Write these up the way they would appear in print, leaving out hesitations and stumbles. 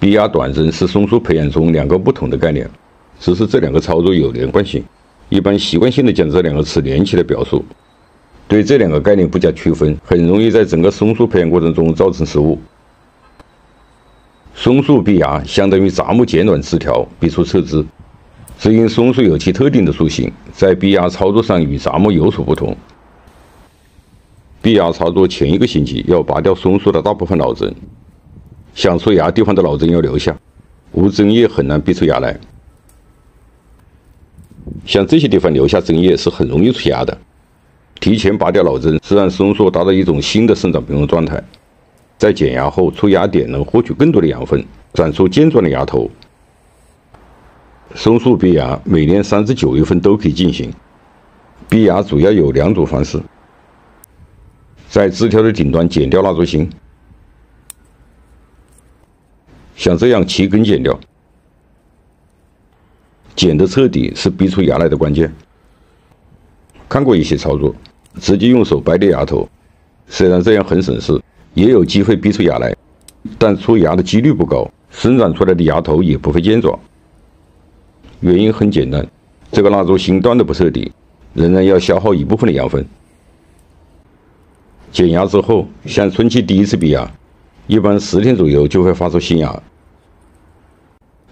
鼻压断针是松树培养中两个不同的概念，只是这两个操作有连贯性，一般习惯性的将这两个词连起来表述。对这两个概念不加区分，很容易在整个松树培养过程中造成失误。松树鼻压相当于杂木剪短枝条逼出侧枝，只因松树有其特定的属性，在鼻压操作上与杂木有所不同。鼻压操作前一个星期要拔掉松树的大部分老针，想出芽地方的老针要留下，无针叶很难逼出芽来。像这些地方留下针叶是很容易出芽的。提前拔掉老针是让松树达到一种新的生长平衡状态，在剪芽后出芽点能获取更多的养分，长出健壮的芽头。松树鼻芽每年3至9月份都可以进行。鼻芽主要有2种方式：在枝条的顶端剪掉蜡烛芯，像这样7根剪掉。剪得彻底是逼出芽来的关键。看过一些操作，直接用手掰掉芽头，虽然这样很省事，也有机会逼出芽来，但出芽的几率不高，生长出来的芽头也不会健壮。原因很简单，这个蜡烛芯断得不彻底，仍然要消耗一部分的养分。剪芽之后，像春季第一次鼻芽，一般10天左右就会发出新芽。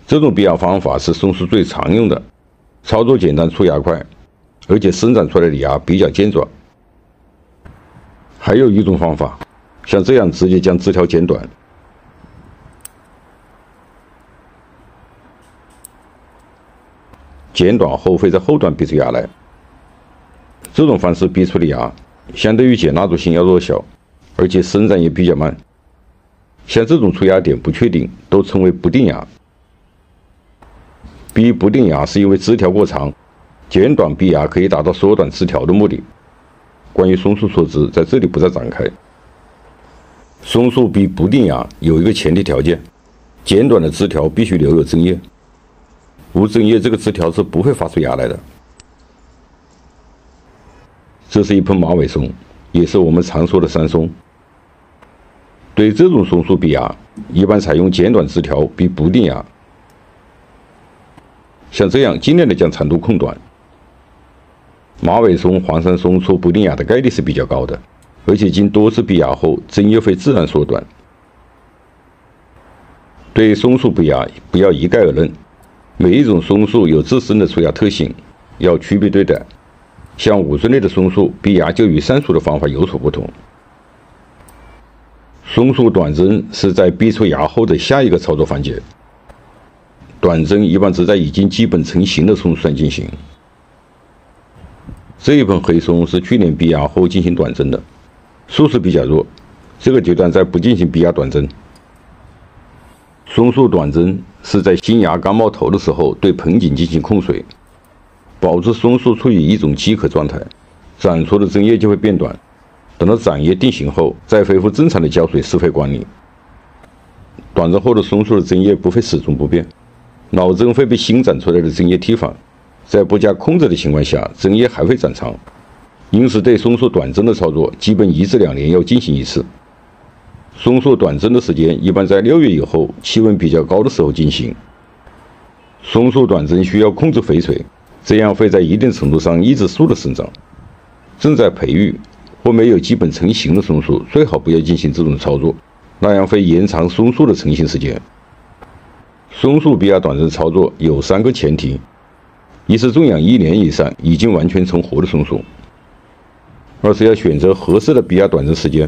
这种鼻芽方法是松树最常用的，操作简单，出芽快，而且生长出来的芽比较健壮。还有一种方法，像这样直接将枝条剪短，剪短后会在后端逼出芽来。这种方式逼出的芽相对于剪蜡烛芯要弱小，而且生长也比较慢。像这种出芽点不确定，都称为不定芽。逼不定芽是因为枝条过长，剪短逼芽可以达到缩短枝条的目的。关于松树说之，在这里不再展开。松树逼不定芽有一个前提条件，剪短的枝条必须留有针叶，无针叶这个枝条是不会发出芽来的。这是一盆马尾松，也是我们常说的山松。对这种松树逼芽，一般采用剪短枝条逼不定芽。像这样尽量的将长度控短。马尾松、黄山松出不定芽的概率是比较高的，而且经多次逼芽后，针叶会自然缩短。对松树逼芽不要一概而论，每一种松树有自身的出芽特性，要区别对待。像5岁内的松树逼芽就与上述的方法有所不同。松树短针是在逼出芽后的下一个操作环节。短针一般只在已经基本成型的松树上进行。这一盆黑松是去年逼芽后进行短针的，树势比较弱，这个阶段再不进行逼芽短针。松树短针是在新芽刚冒头的时候对盆景进行控水，保持松树处于一种饥渴状态，长出的针叶就会变短。等到长叶定型后，再恢复正常的浇水施肥管理。短针后的松树的针叶不会始终不变，老针会被新长出来的针叶替换，在不加控制的情况下，针叶还会长长。因此，对松树短针的操作，基本1至2年要进行一次。松树短针的时间一般在6月以后，气温比较高的时候进行。松树短针需要控制肥水，这样会在一定程度上抑制树的生长。正在培育或没有基本成型的松树，最好不要进行这种操作，那样会延长松树的成型时间。松树逼芽短针操作有3个前提：一是种养1年以上，已经完全成活的松树；二是要选择合适的逼芽短针时间；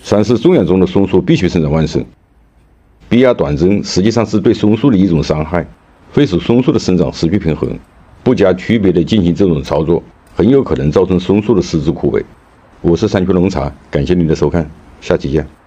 三是种养中的松树必须生长旺盛。逼芽短针实际上是对松树的一种伤害，会使松树的生长失去平衡。不加区别的进行这种操作，很有可能造成松树的失枝枯萎。我是山区农茶，感谢您的收看，下期见。